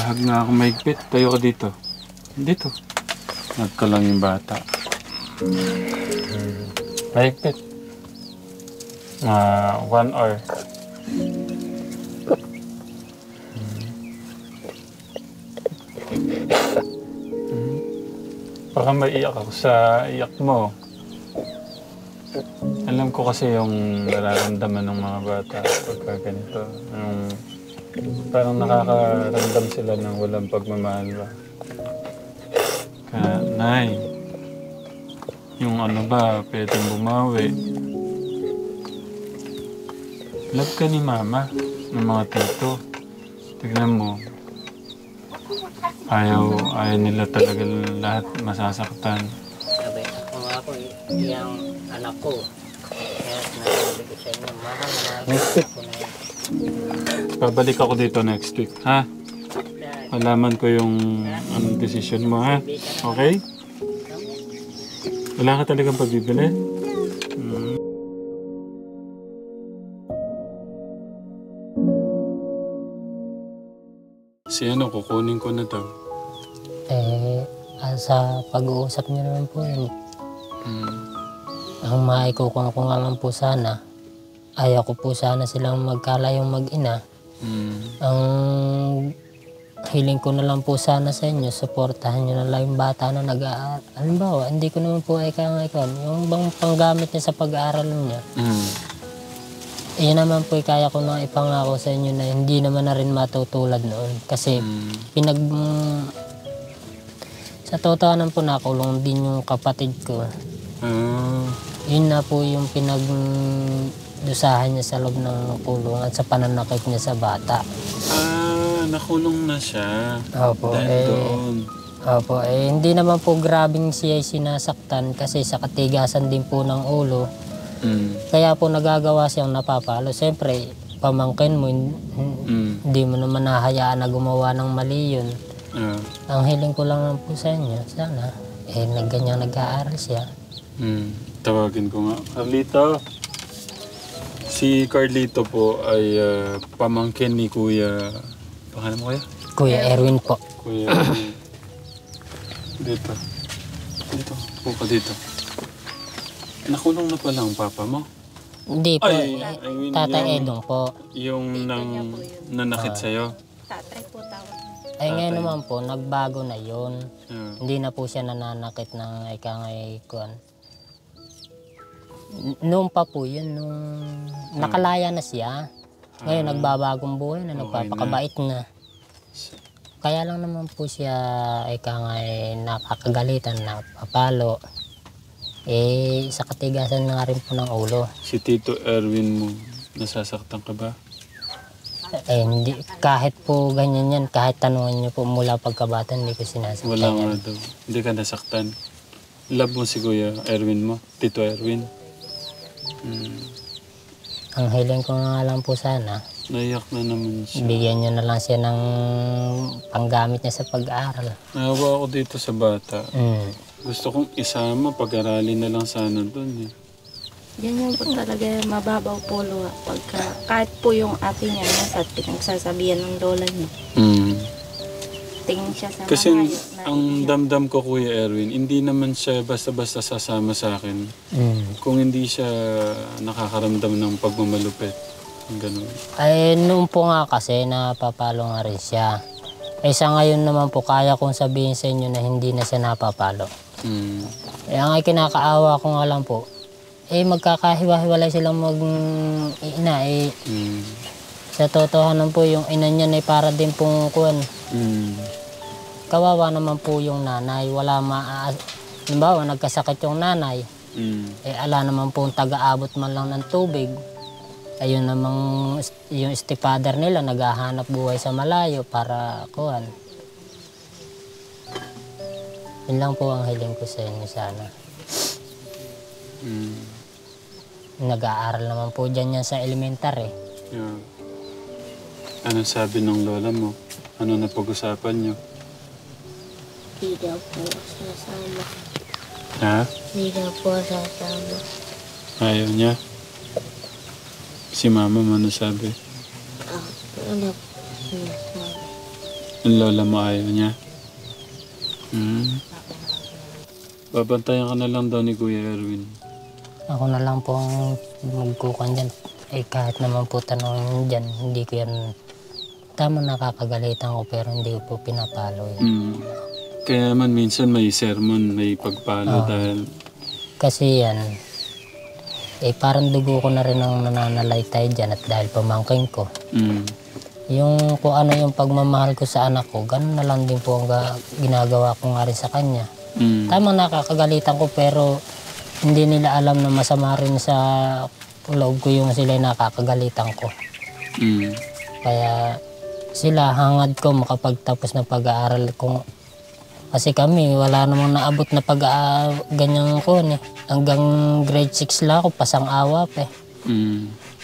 Hahag nga ako maigpit. Tayo ka dito. Dito. Nagka lang yung bata. Maigpit. 1 hour. Baka maiyak ako sa iyak mo. Alam ko kasi yung nararamdaman ng mga bata pagka ganito. Parang nakakaramdam sila ng walang pagmamahal ba. Kaya, Nay, yung ano ba, pwedeng bumawi. Love ka ni Mama, ng mga tito. Tignan mo. Ayaw nila talaga lahat masasaktan. Sabi ako nga po, yung anak ko. Kaya sinasabi ko sa inyo, mahal na ako na yun. Babalik ako dito next week, ha? Malaman ko yung anong decision mo, ha? Okay? Wala ka talagang pagbibili? Si ano, kukunin ko na daw. Sa pag-uusap niyo naman po yun. Ang maikukuha ko nga lang po sana, ayaw ko po sana silang magkalayong mag-ina. Ang hiling ko na lang po sana sa inyo, supportahan nyo na lang yung bata na nag-aaral. Halimbawa, hindi ko naman po yung bang panggamit niya sa pag-aaral niya. Iyan naman po kaya ko nang ipangako sa inyo na hindi naman na rin matutulad noon. Kasi sa totohanan po nakulong din yung kapatid ko. Yun na po yung pinagdusahan niya sa loob ng kulungan sa pananakit niya sa bata. Nakulong na siya. Opo, Opo, hindi naman po grabing siya sinasaktan kasi sa katigasan din po ng ulo. Kaya po nagagawa siyang napapalo. Siyempre, pamangkin mo, hindi mo naman nahayaan na gumawa ng mali yun. Ang hiling ko lang po sa inyo, sana, ganyan nag-aaral siya. Tawagin ko nga. Carlito. Si Carlito po ay pamangkin ni Kuya... Pangalan mo Kuya? Kuya Erwin po. Kuya Erwin. Dito. Dito. Puka dito. Nakulong na pala ang papa mo? Hindi po. Tatay yung, Edong po. Yung nanakit sa'yo? Tatay po tawag. Ngayon naman po, nagbago na yun. Yeah. Hindi na po siya nananakit ng ikangay-kuan. Noon pa po yun, nung nakalaya na siya. Ngayon, nagbabagong buhay na, nagpapakabait na. Kaya lang naman po siya nakakagalitan, napapalo. Sa katigasan na nga rin po ng ulo. Si Tito Erwin mo, nasasaktan ka ba? Hindi. Kahit po ganyan yan, kahit tanungan niyo po mula pagkabata, hindi ko sinasaktan. Wala nga daw. Hindi ka nasaktan. Love mo si Kuya Erwin mo, Tito Erwin. Ang hiling ko nga lang po sana, naiyak na naman siya. Bigyan niyo na lang siya ng panggamit niya sa pag-aaral. Nahawa ako dito sa bata. Gusto kong isama, pag-aralin na lang sana doon eh. Yan yung po talaga mababaw po luha. Pagka, kahit po yung ate niya nasa pinagsasabihan ng lola niya. Tingin siya sa kasi mga ang damdam ko Kuya Erwin, hindi naman siya basta-basta sasama sa akin. Kung hindi siya nakakaramdam ng pagmamalupit. Ganun. Noon po nga kasi napapalo nga rin siya. Sa ngayon naman po kaya kong sabihin sa inyo na hindi na siya napapalo. Ang kinakaawa ko nga lang po, magkakahiwa-hiwalay silang mag-ina. Sa totohanan po yung ina niya ay para din pong kuwan. Kawawa naman po yung nanay. Halimbawa, nagkasakit yung nanay. Ala naman po taga-abot man lang ng tubig. Ayun namang yung stepfather nila naghahanap buhay sa malayo para kuwan. Yun lang po ang hiling ko sa inyo sana. Nag-aaral naman po dyan yan sa elementary. Yeah. Anong sabi ng lola mo? Ano na pag-usapan nyo? Hindi daw po sasama. Ha? Hindi daw po sasama. Ayaw niya? Si mama mo ano sabi? Ano po sinasabi? Ang lola mo ayaw niya? Babantayan ka na lang daw ni Kuya Erwin. Ako na lang po ang magkukan dyan. Eh kahit naman po tanongin dyan, hindi ko yan... Tama nakakagalitan ko pero hindi ko po pinapalo yan. Kaya man minsan may sermon, may pagpalo dahil... Kasi yan, eh parang dugo ko na rin ang nananalaytay dyan at dahil pamangkin ko. Yung kung ano yung pagmamahal ko sa anak ko, ganun na lang din po ang ginagawa ko nga rin sa kanya. Tama nakakagalitan ko pero hindi nila alam na masama rin sa loob ko yung sila nakakagalitan ko. Kaya sila hangad ko makapagtapos ng pag-aaral ko. Kasi kami wala namang naabot na ganyan ko hanggang grade 6 lang ako, pasang-awa pa eh.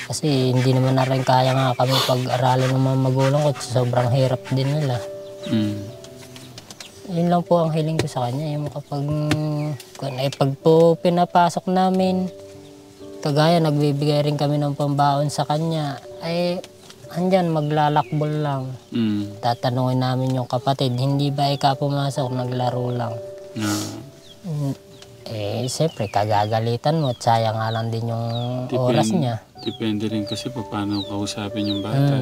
Kasi hindi naman na rin kaya nga kami pag-aralin ng mga magulang ko, sobrang hirap din nila. Yun lang po ang hiling ko sa kanya, yung pag po pinapasok namin, kagaya nagbibigay rin kami ng pambaon sa kanya, ay andyan maglalakbol lang. Tatanungin namin yung kapatid, hindi ba ikaw pumasok, naglaro lang. Eh siyempre kagagalitan mo at sayang nga lang din yung oras niya. Depende rin kasi paano kausapin yung bata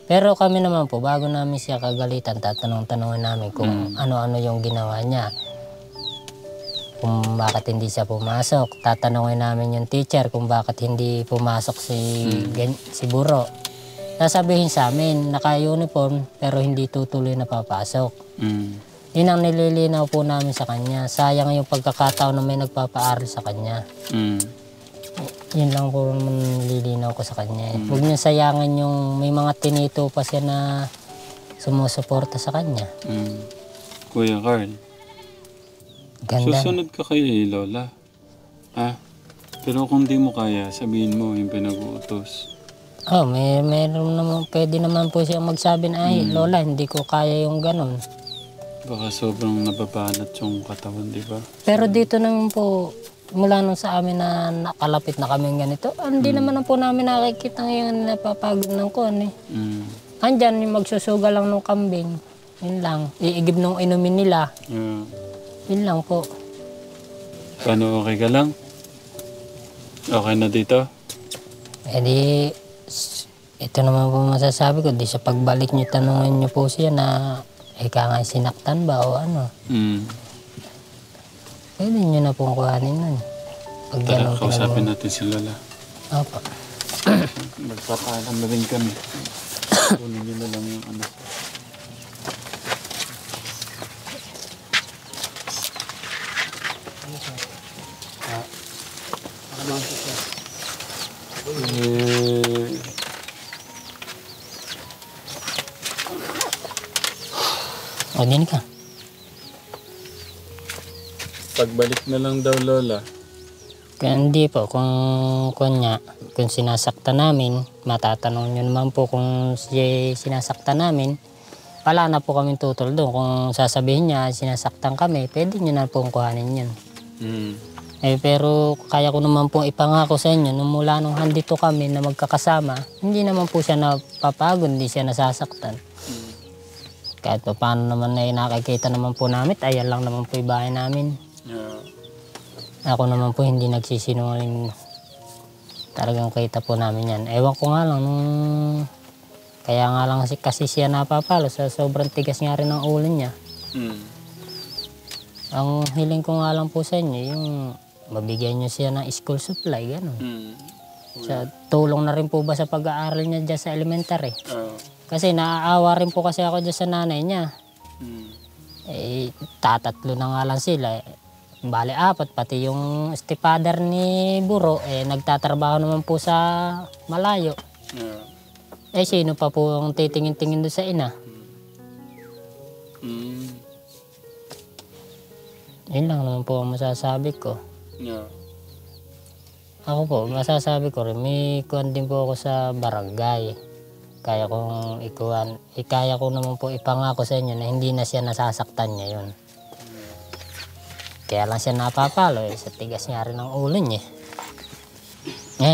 Pero kami naman po, bago namin siya kagalitan, tatanong-tanongin namin kung ano-ano yung ginawa niya. Kung bakit hindi siya pumasok. Tatanungin namin yung teacher kung bakit hindi pumasok si Buro. Sasabihin sa amin, naka-uniform pero hindi tutuloy na papasok. Yun ang nililinaw po namin sa kanya. Sayang yung pagkakataon na may nagpapaaral sa kanya. Yun lang po nililinaw ko sa kanya. Huwag niya sayangin yung may mga tinito pa siya na sumusuporta sa kanya. Kuya Carl, Ganda. susunod ka kay Lola. Pero kung di mo kaya, sabihin mo yung pinag-uutos. Meron naman, pwede naman po siya magsabi na, ay Lola, hindi ko kaya yung ganun. Baka sobrang nababanat yung katawan, di ba? Pero dito naman po, mula nung sa amin na nakalapit na kami ganito, hindi naman po namin nakikita yung napapagod ng kon eh. Andyan yung magsusuga lang ng kambing. Yun lang. Iigib nung inumin nila. Yun lang po. Paano, okay ka lang? Okay na dito? Eh di, ito naman po masasabi ko. Di sa pagbalik niyo, tanungin niyo po siya na ika nga sinaktan ba o ano. Pwede nyo na pong kuhanin nun. Pag Tara, kausapin natin si Lola. Opo. Magpapaalam na rin kami. Kunin nyo na lang yung anak. O, din ka. Pagbalik na lang daw, Lola. Kaya hindi po, kung sinasakta namin, matatanong nyo naman po kung sinasakta namin, wala na po kami tutol doon. Kung sasabihin niya, sinasaktan kami, pwede nyo na pong kuhanin yun. Pero kaya ko naman po ipangako sa inyo, nung mula nung handito kami na magkakasama, hindi naman po siya napapagod, hindi siya nasasaktan. Kahit pa paano naman na nakikita naman po namin, ayan lang naman po yung bahay namin. Ako naman po hindi nagsisinungaling, talagang kita po namin yan. Ewan ko nga lang, kaya nga lang kasi siya napapalo sa sobrang tigas nga rin ng ulo niya. Ang hiling ko nga lang po sa inyo, yung mabigyan niyo siya ng school supply, gano'n. Sa tulong na rin po ba sa pag-aaral niya dyan sa elementary? Kasi naaawa rin po kasi ako dyan sa nanay niya. Tatatlo na nga lang sila. Bale, 4, pati yung stepfather ni Buro, nagtatrabaho naman po sa malayo. Sino pa po ang titingin-tingin doon sa ina? Yun lang naman po ang masasabi ko. Ako po, masasabi ko rin, may kuwan din po ako sa barangay. Kaya ko naman po ipangako sa inyo na hindi na siya nasasaktan niya yun. Kaya lang siya napapalo sa tigas niya rin ng ulo niya.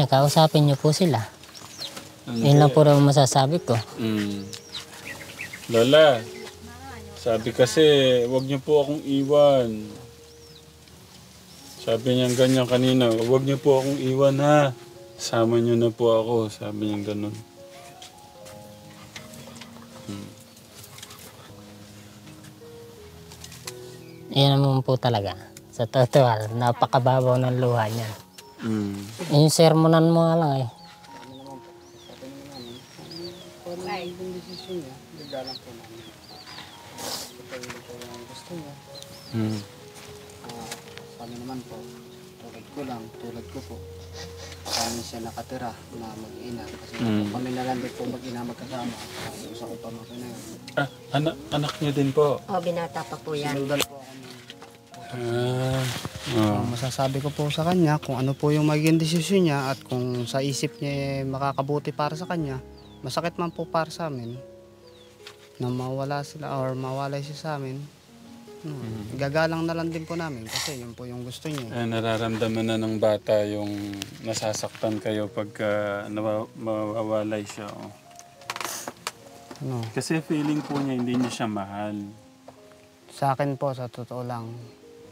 Kausapin niyo po sila. Yun lang po naman masasabi ko. Lola, sabi kasi, wag niyo po akong iwan. Sabi niya ganyan kanina, wag niyo po akong iwan ha. Sama niyo na po ako, sabi niya ganun. Yan naman po talaga. Sa totoo, napakababaw ng luha niya. Mm. Yung sermonan mo nga lang eh. Mm. Sa amin naman po, tulad ko po, sa amin siya nakatira na mag-ina. Kasi kami na lang din po mag-ina magkasama. Sa akong pamangkin na yun. Ah, anak niyo din po. O, binata pa po yan. Sinuldan po ako. Oh. Masasabi ko po sa kanya kung ano po yung magiging desisyon niya at kung sa isip niya makakabuti para sa kanya, masakit man po para sa amin na mawala sila or mawalay siya sa amin. Gagalang na lang din po namin kasi yun po yung gusto niya. Nararamdaman na ng bata yung nasasaktan kayo pagka mawawalay siya. Oh. No. Kasi feeling po niya hindi niya siya mahal. Sa akin po, sa totoo lang,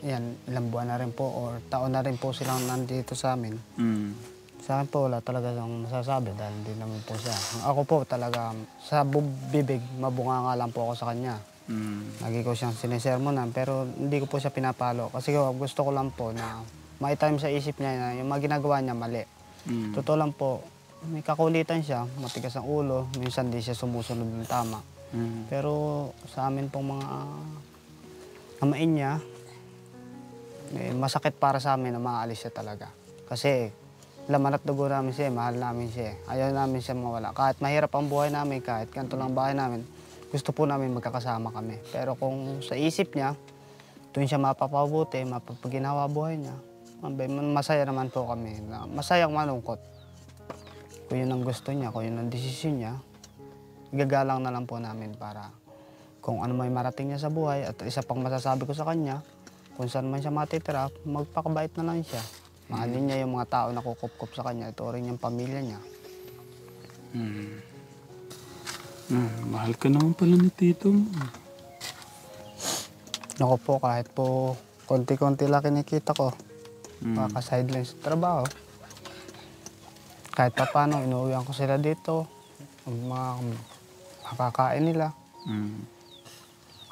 yan, ilang buwan na rin po or taon na rin po silang nandito sa amin. Mm. Sa akin po, wala talaga akong masasabi dahil hindi naman po siya. Ako po talaga, sa bibig, mabunga nga lang po ako sa kanya. Mm. Lagi ko siyang sinisermonan pero hindi ko po siya pinapalo. Kasi gusto ko lang po na mai-time sa isip niya na yung mga ginagawa niya mali. Mm. Totoo lang po, may kakulitan siya, matigas ang ulo, minsan di siya sumusunod ng tama. Mm. Pero sa amin pong mga amain niya, masakit para sa amin na maalis siya talaga. Kasi laman at dugo namin siya, mahal namin siya. Ayaw namin siya mawala. Kahit mahirap ang buhay namin, kahit ganito lang bahay namin, gusto po namin magkakasama kami. Pero kung sa isip niya, doon siya mapapabuti, mapapaginawa buhay niya, masaya naman po kami. Masayang malungkot. Kung yun ang gusto niya, kung yun ang desisyon niya, igagalang na lang po namin para kung ano may marating niya sa buhay. At isa pang masasabi ko sa kanya, kung saan man siya matitira, magpakabait na lang siya. Mahalin niya yung mga tao na kukup-kup sa kanya. Ito rin yung pamilya niya. Mm. Mahal ka naman pala ni tito mo. Ako po, kahit po konti-konti lang kinikita ko, makaka-sideline sa trabaho. Kahit pa paano, inuwihan ko sila dito. Ang mga makakain nila.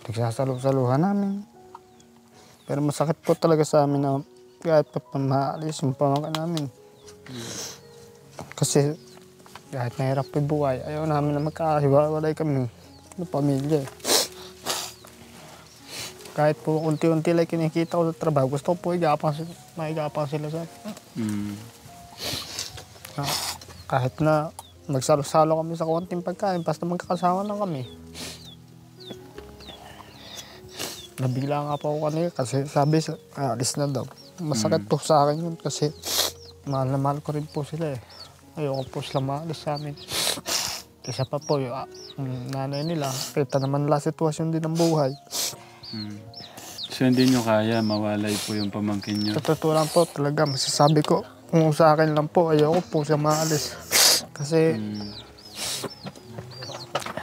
Nagsasalo-saluhan namin. Pero masakit po talaga sa amin na kahit pa maalis yung pamangkin namin. Kasi kahit nahirap yung buhay, ayaw namin na magkakahiwalay kami ng pamilya. Kahit po unti-unti lang kinikita ko sa trabaho, gusto ko po maigapang sila sa kahit na magsalo-salo kami sa konting pagkain, basta magkakasama lang kami. Nabigla nga po ako kanina kasi sabi, alis na daw. Masakit po sa akin yun kasi mahal na mahal ko rin po sila eh. Ayoko po sila maalis sa amin. Isa pa po yung nanay nila, kita naman la sitwasyon din ng buhay. So hindi nyo kaya mawalay po yung pamangkin nyo? Sa totoo lang po talaga masasabi ko, kung sa akin lang po, ayoko po siya maalis. Kasi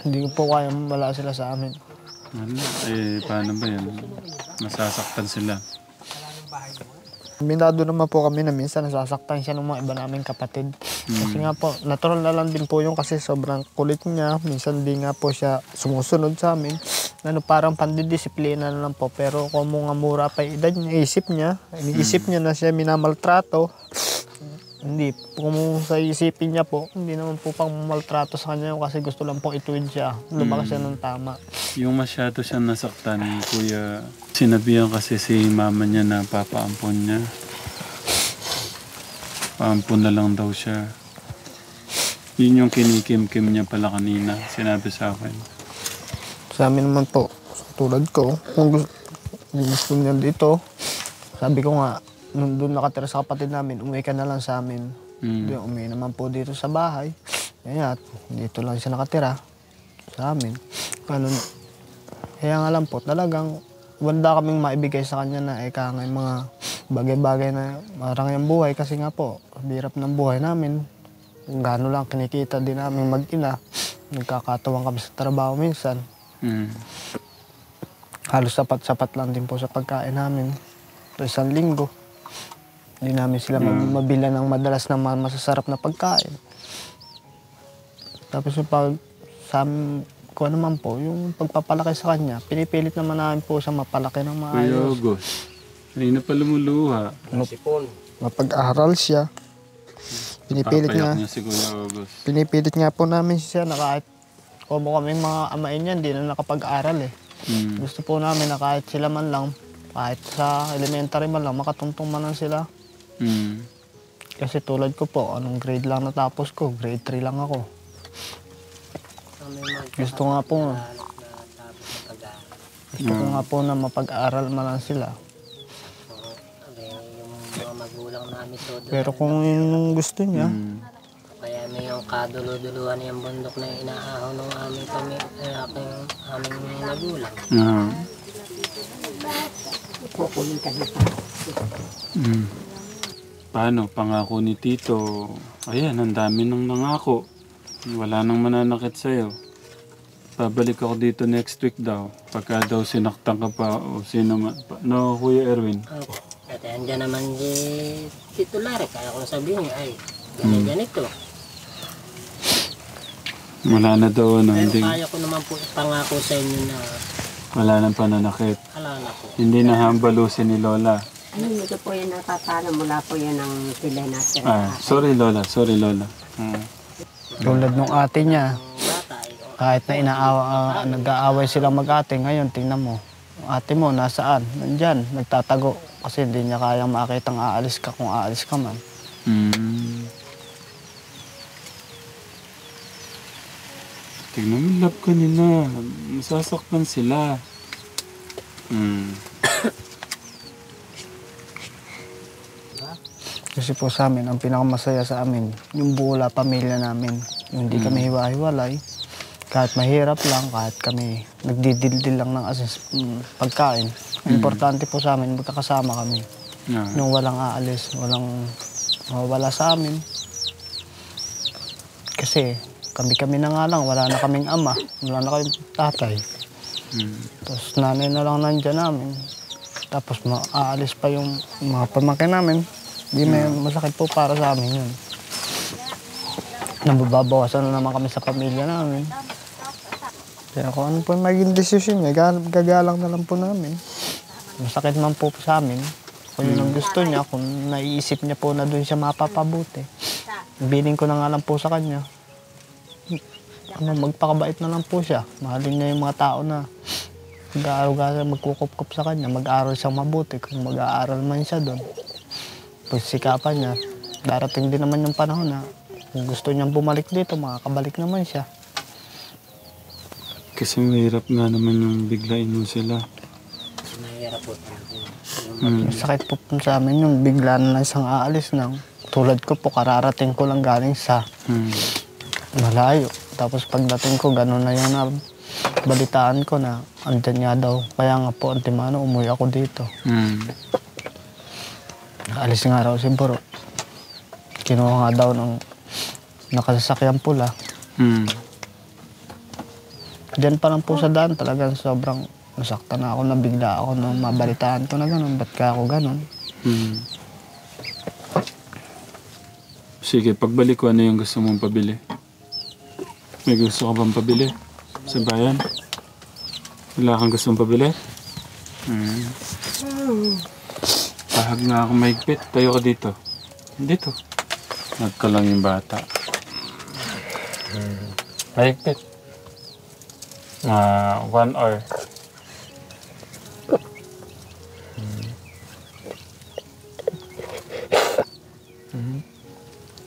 hindi ko po kaya mawala sila sa amin. Paano ba yan? Masasaktan sila. Minado naman po kami na minsan nasasaktan siya ng mga iba naming kapatid. Kasi nga po, natural na lang din po yung kasi sobrang kulit niya. Minsan di nga po siya sumusunod sa amin. Parang pandidisiplina na lang po. Pero kung mga mura pa yung edad niya, iniisip niya na siya minamaltrato. Hindi, kung sa isipin niya po, hindi naman po pang maltrato sa kanya kasi gusto lang po ituwid siya. Lumakas siya ng tama. Yung masyado siyang nasaktan, kuya, sinabihan kasi si mama niya na papaampon niya. Paampon na lang daw siya. Yun yung kinikim-kim niya pala kanina, sinabi sa akin. Sa amin naman po, tulad ko, kung gusto niya dito, sabi ko nga, nung doon nakatira sa kapatid namin, umuwi ka na lang sa amin. Umuwi naman po dito sa bahay. Kaya dito lang siya nakatira sa amin. Kaya nga lang po, talagang wala kaming maibigay sa kanya na nga yung mga bagay-bagay na marang yung buhay. Kasi nga po, hirap ng buhay namin. Gano'n lang kinikita din namin mag-ina. Nagkakatuwang kami sa trabaho minsan. Halos sapat-sapat lang din po sa pagkain namin. So, isang linggo. Hindi namin sila mabila ng madalas na masasarap na pagkain. Tapos yung ko naman po, yung pagpapalaki sa kanya, pinipilit naman namin po siya mapalaki ng Kuya maayos. August. Kanina pa lumuluha. Mapag-aral siya. Pinipilit Papayak niya. niya si Kuya August. Pinipilit nga po namin siya na kahit kumo kaming mga amain niya, hindi na nakapag-aral eh. Gusto po namin na kahit sila man lang, kahit sa elementary man lang, makatuntong man lang sila. Kasi tulad ko po, anong grade lang natapos ko? Grade 3 lang ako. Gusto nga po na mapag-aral man lang sila. Yung mga magulang namin todo. Pero kung yun yung gusto niya, Kaya may yung kadulo-duluhan yung bundok na inaahon ng aming magulang. Paano? Pangako ni Tito. Ayan, ang dami nang nangako. Wala nang mananakit sa'yo. Babalik ako dito next week daw. Pagka daw sinaktan ka pa o sino man. No, Kuya Erwin. At andyan naman si titulare. Kaya ko sabihin niya, ay, ganito. Wala na daw, ano. Pero Hindi, kaya ko naman po ipangako sa inyo na wala nang pananakit. ala na po. Hindi na hambalusin ni Lola. Hindi ko po yan natatalo mula po yan ang sila natin. Sorry Lola, sorry Lola. tulad nung ate niya, Bata, kahit na nag-aaway silang mag-ate, ngayon tingnan mo, ate mo nasaan? Nandyan, nagtatago. Kasi hindi niya kayang makitang aalis ka kung aalis ka man. Tignan mo, love ka nila. Masasaktan sila. Kasi po sa amin, ang pinakamasaya sa amin, yung buo pamilya namin. Yung hindi kami hiwa-hiwalay. Kahit mahirap lang, kahit kami nagdidildil lang ng pagkain. Ang importante po sa amin, magkakasama kami. Yung walang aalis, walang mawala sa amin. Kasi kami na nga lang, wala na kaming ama, wala na kaming tatay. Tapos nanay na lang nandiyan namin. Tapos aalis pa yung mga pamangkin namin. Hindi may masakit po para sa amin yun. Nababawasan na naman kami sa pamilya namin. Kaya kung ano po yung maging desisyon niya, gagalang na lang po namin. Masakit man po sa amin. Kung yun ang gusto niya, kung naiisip niya po na doon siya mapapabuti. Biling ko na nga lang po sa kanya. Magpakabait na lang po siya. Mahalin niya yung mga tao na mag-aaral, magkukup-kup sa kanya. Mag-aaral siyang mabuti. Kung mag-aaral man siya doon, pagsikapan niya, darating din naman yung panahon na kung gusto niyang bumalik dito, makakabalik naman siya. Kasi mahirap nga naman yung biglain mo sila. mahirap po talaga. Sakit po sa amin yung bigla na lang isang aalis nang. Tulad ko po, kararating ko lang galing sa malayo. Tapos pagdating ko, gano'n na yung balitaan ko na andyan nga daw. Kaya nga po, Antimano, umuwi ako dito. Alis nga raw si Bro. Kinuha nga daw ng nakasasakyan pula. Diyan pa lang po sa daan, talagang sobrang nasaktan na ako, nabigla ako nung mabalitaan ko na gano'n. Ba't ka ako gano'n? Sige, pagbalik ko, ano yung gusto mong pabili? May gusto ka bang pabili? Sa bayan? Wala kang gustong pabili? Pahag nga ako mahigpit. Tayo ka dito. Dito. Nagka lang yung bata. Mahigpit. 1 hour.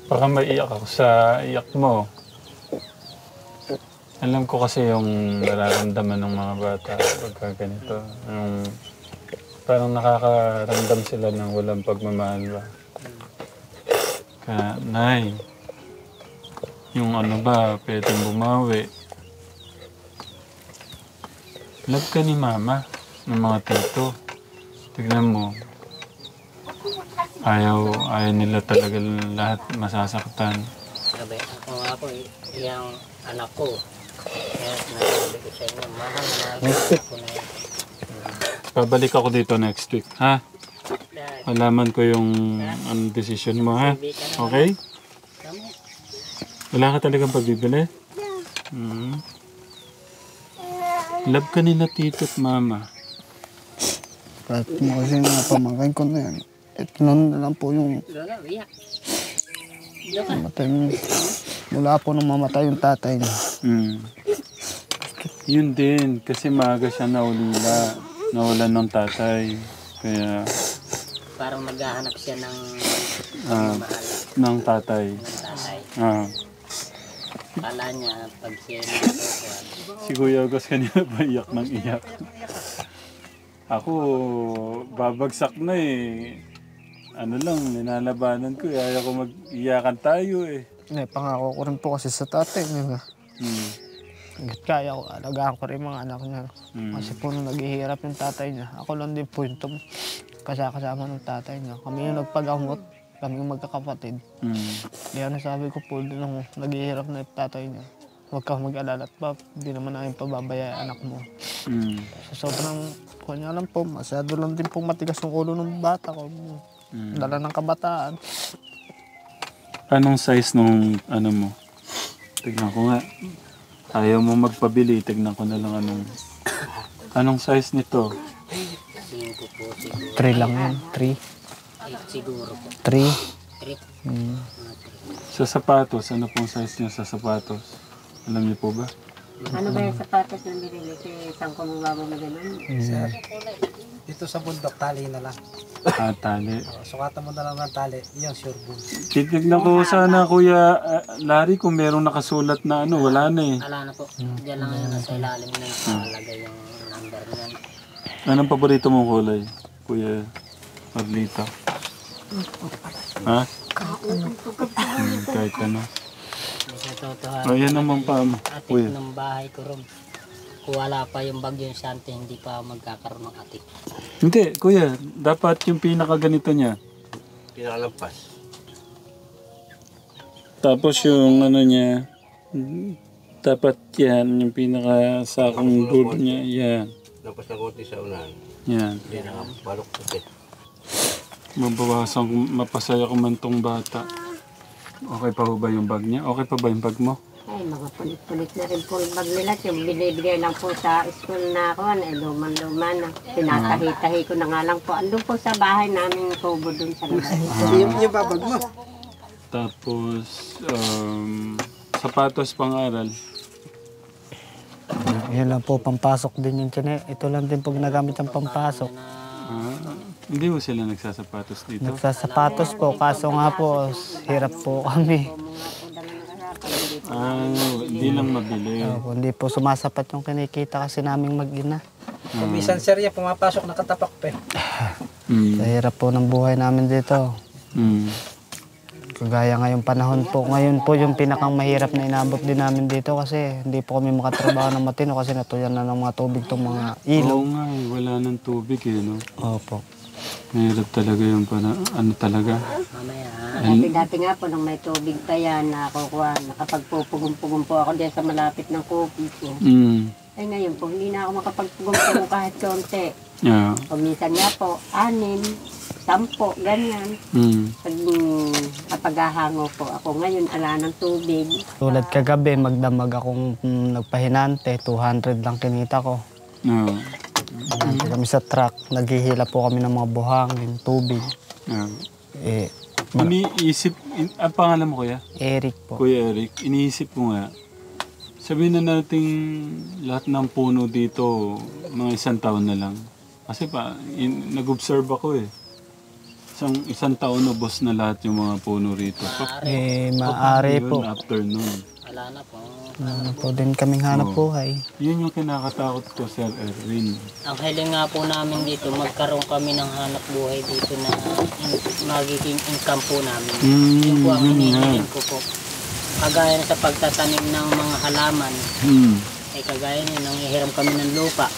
Baka maiyak ako sa iyak mo. Alam ko kasi yung nararamdaman ng mga bata pagka ganito. Yung parang nakakaramdam sila ng walang pagmamahal ba. Kaya, Nay, yung ano ba, pwedeng bumawi. Love ka ni Mama, ng mga tito. Tignan mo. Ayaw nila talaga lahat masasaktan. Sabi, ako nga po, yung anak ko, Kaya sinasabi ko sa inyo, mahal na mahal ko na yan. Babalik ako dito next week, ha? Alaman ko yung decision mo, ha? Okay? Wala ka talagang pabibili? Love ka nila tito at mama. Kahit mo kasi mga pamangkin ko na yan. Ito na lang po yung mamatay. Mula po nung mamatay yung tatay niya. Yun din, kasi maaga siya nawalan ng tatay. Kaya Parang maghahanap siya ng mahal ng tatay. ng tatay. Kala niya, pag siya natutuwa, Si Kuya August kanina pa iyak ng iyak. Ako, babagsak na eh. Ano lang, ninalabanan ko. Ayaw ko mag-iyakan tayo eh. Pangako ko rin po kasi sa tatay niya. Hanggat kaya ko, alagaan ko rin mga anak niya. Kasi po nung naghihirap yung tatay niya, ako lang din po yung kasama ng tatay niya. Kami yung nagpagamot, kami yung magkakapatid. Kaya nasabi ko po nung naghihirap na yung tatay niya, huwag kang mag-alala at hindi naman namin pababaya anak mo. So, sobrang, kanya lang po, masyado lang din po matigas yung ulo ng bata ko. Dala ng kabataan. Anong size nung ano mo? Tignan ko nga. Ayaw mo magpabili, tignan ko na lang anong size nito? 5 po siguro. 3 lang yan, 3. 8 siguro po. 3. 3. Sa sapatos, ano pong size niya sa sapatos? Alam niyo po ba? Ano ba yung sapatos na binili? Saan ko mababa mo ganun? Dito sa bundok, tali na lang. Tali. Sukatan mo na lang ng tali, yung sure boom. Titignan ko sana Kuya Larry kung merong nakasulat na ano, wala na eh. Wala na po. Diyan lang yun nasa ilalim na nakalagay yung number niyan. Anong paborito mong kulay, Kuya Marlita? Ha? Kahit ano. Sa totoo, Ayan naman pa mo, atik Kuya. ng bahay ko ron. Kung wala pa yung bagyo yung Sante, hindi pa magkakaroon ng atik. Hindi, Kuya. Dapat yung pinakaganito niya. Pinakalampas. Tapos yung ano niya, dapat yan, yung pinakasakong dulo niya, yan. Lampas na konti sa unahan. Yan. Hindi na balok puti. Mabawasan, mapasaya ko man tong bata. Okay pa ba yung bag niya? Okay pa ba yung bag mo? Ay, mga pulit-pulit na rin po yung bag nila. Yung binibigay lang po sa school na ako, luman-luman na. Tinatahi-tahi ko na nga lang po. Andun po sa bahay namin kubo dun sa labas. Yung babag mo. Tapos, sapatos pang-aral. Yan lang po, pampasok din yung tiyan. Ito lang din po ginagamit ang pampasok. Hindi mo sila nagsasapatos dito? Nagsasapatos po, kaso nga po, hirap po kami. Hindi lang mabili. Hindi po sumasapat yung kinikita kasi naming mag-ina. Kumisan sir yan, pumapasok nakatapak pa eh. Sa hirap po ng buhay namin dito. Kagaya ngayong panahon po. Ngayon po yung pinakang mahirap na inabot din namin dito kasi hindi po kami makatrabaho ng matino kasi natuyan na ng mga tubig itong mga ilaw. Oo nga eh, wala ng tubig eh, no? Opo. Mahirap talaga yung ano talaga. Dati nga po, nung may tubig pa yan, nakapagpupugong-pugong po ako dyan sa malapit ng kupit ko. Eh ngayon po, hindi na ako makapagpugong-pugong kahit konti. Yeah. O minsan nga po, 6, 10, ganyan. Kapag hahango po ako, ngayon ala ng tubig. Tulad kagabi, magdamag akong nagpahinante, 200 lang kinita ko. No. Kami sa truck, naghihila po kami ng mga buhangin, tubig. Iniisip, ang pangalan mo kuya? Eric po. Kuya Eric, iniisip ko nga, sabihin na natin lahat ng puno dito, mga 1 taon na lang. Kasi nag-observe ako eh. Isang taon na boss na lahat yung mga puno rito. Maaari Yun, po. after noon. Wala na po. Ano po din kaming hanap buhay. Yun yung kinakatakot ko, Sir Erwin. Ang hiling nga po namin dito, magkaroon kami ng hanap buhay dito na magiging income po namin. Yun po ang hinihiling ko po. Kagaya na sa pagtatanim ng mga halaman, kagaya na nanghihiram kami ng lupa.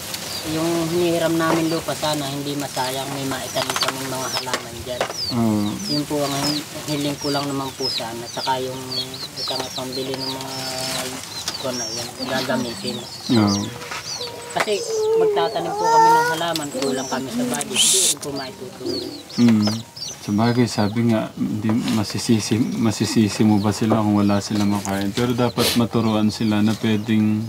Yung hinihiram namin lupa, sana hindi masayang, may maitanim kami mga halaman dyan. Yun po ang hiling ko lang naman po sana. Saka yung isang pambili ng mga ko na yan gagamitin. Oo. Kasi magtatanim po kami ng halaman, kulang kami sa budget, hindi rin po maitutulong. Sabagay, sabi nga, hindi masisisi mo ba sila kung wala sila makain. Pero dapat maturuan sila na pwedeng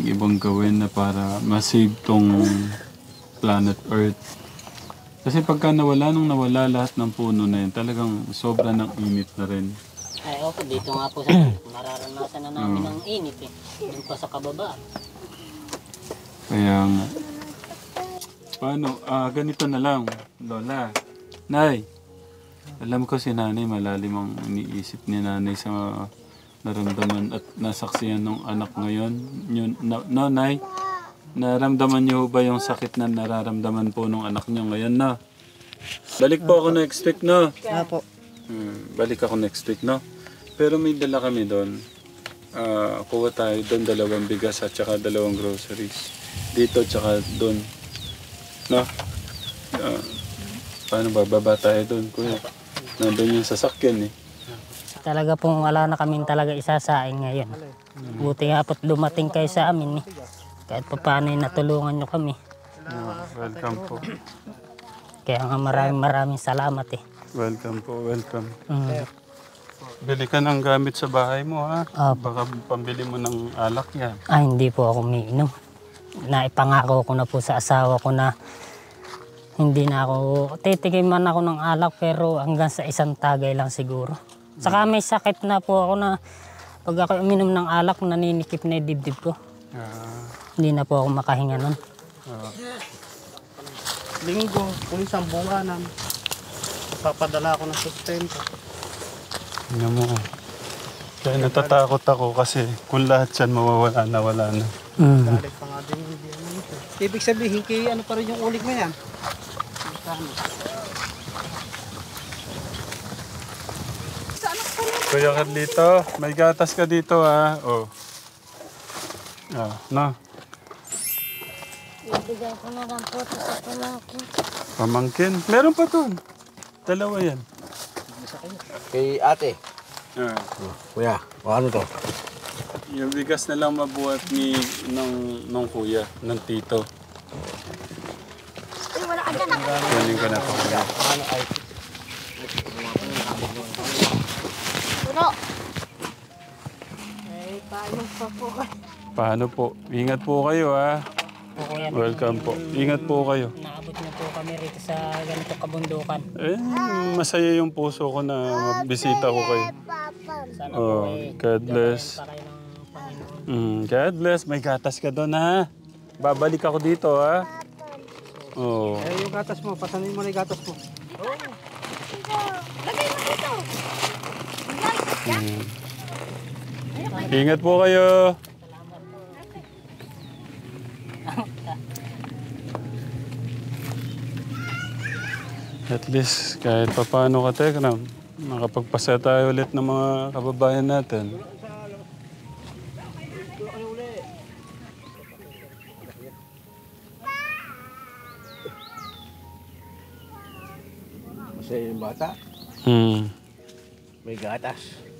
ibang gawin na para masave tong planet Earth. Kasi pagka nawala lahat ng puno na yun, talagang sobra ng init na rin. Ay, okay, dito nga po sa nararanasan na namin ng init eh. Doon pa sa kababa. Kaya nga. Paano? Ganito na lang, Lola. Nay, alam ko si Nanay malalim ang iniisip ni Nanay sa naramdaman at nasaksiyan ng anak ngayon. No, Nay? Naramdaman niyo ba yung sakit na nararamdaman po ng anak niyo ngayon na? Balik po ako next week, no? Apo. Balik ako next week, no? Pero may dala kami doon. Kuha tayo doon 2 bigas at saka 2 groceries. Dito tsaka doon. No? Paano ba? Baba tayo doon, kuya. Nandun yung sasakyan eh. Talaga pong wala na kaming talaga isasaing ngayon. Buti nga po't dumating kayo sa amin eh. Kahit pa paano natulungan nyo kami. Welcome po. Kaya nga maraming salamat eh. Welcome po, welcome. Bili ka ng gamit sa bahay mo, ha? Baka pambili mo ng alak yan. Hindi po ako umiinom. Naipangako ko na po sa asawa ko na hindi na ako, titigay man ako ng alak pero hanggang sa isang tagay lang siguro. Saka may sakit na po ako na pag ako uminom ng alak, naninikip na yung dibdib ko. Hindi na po ako makahinga nun. Linggo, kung isang buwanan, papadala ako ng sustento. Tingnan mo. Kaya natatakot ako kasi kung lahat yan mawawala na, wala na. Dalik pa nga din yung biyan nito. Ibig sabihin, ano pa rin yung uling mo yan? Kuya Carlito, may gatas ka dito, ha? Oh. No. Ibigay ko na lang po ito sa pamangkin. Pamangkin? Meron pa doon. 2 yan. Kay ate. Kuya, Ano to? yung bigas na lang mabuhat ng kuya, ng tito. Kunin ko na po. Paano po? Ingat po kayo, ha? Welcome po. Ingat po kayo. Naabot na po kami rito sa ganito kabundukan. Masaya yung puso ko na bisita ko kayo. Sana po God bless. pa kayo ng Panginoon. God bless. May gatas ka doon, ha? Babalik ako dito, ha? Yung gatas mo, pasanin mo na yung gatas mo. Ingat po kayo. At least, kahit pa paano ka, Tekram, makapagpasa tayo ulit ng mga kababayan natin. Kasi yung bata, Hmm. may gatas.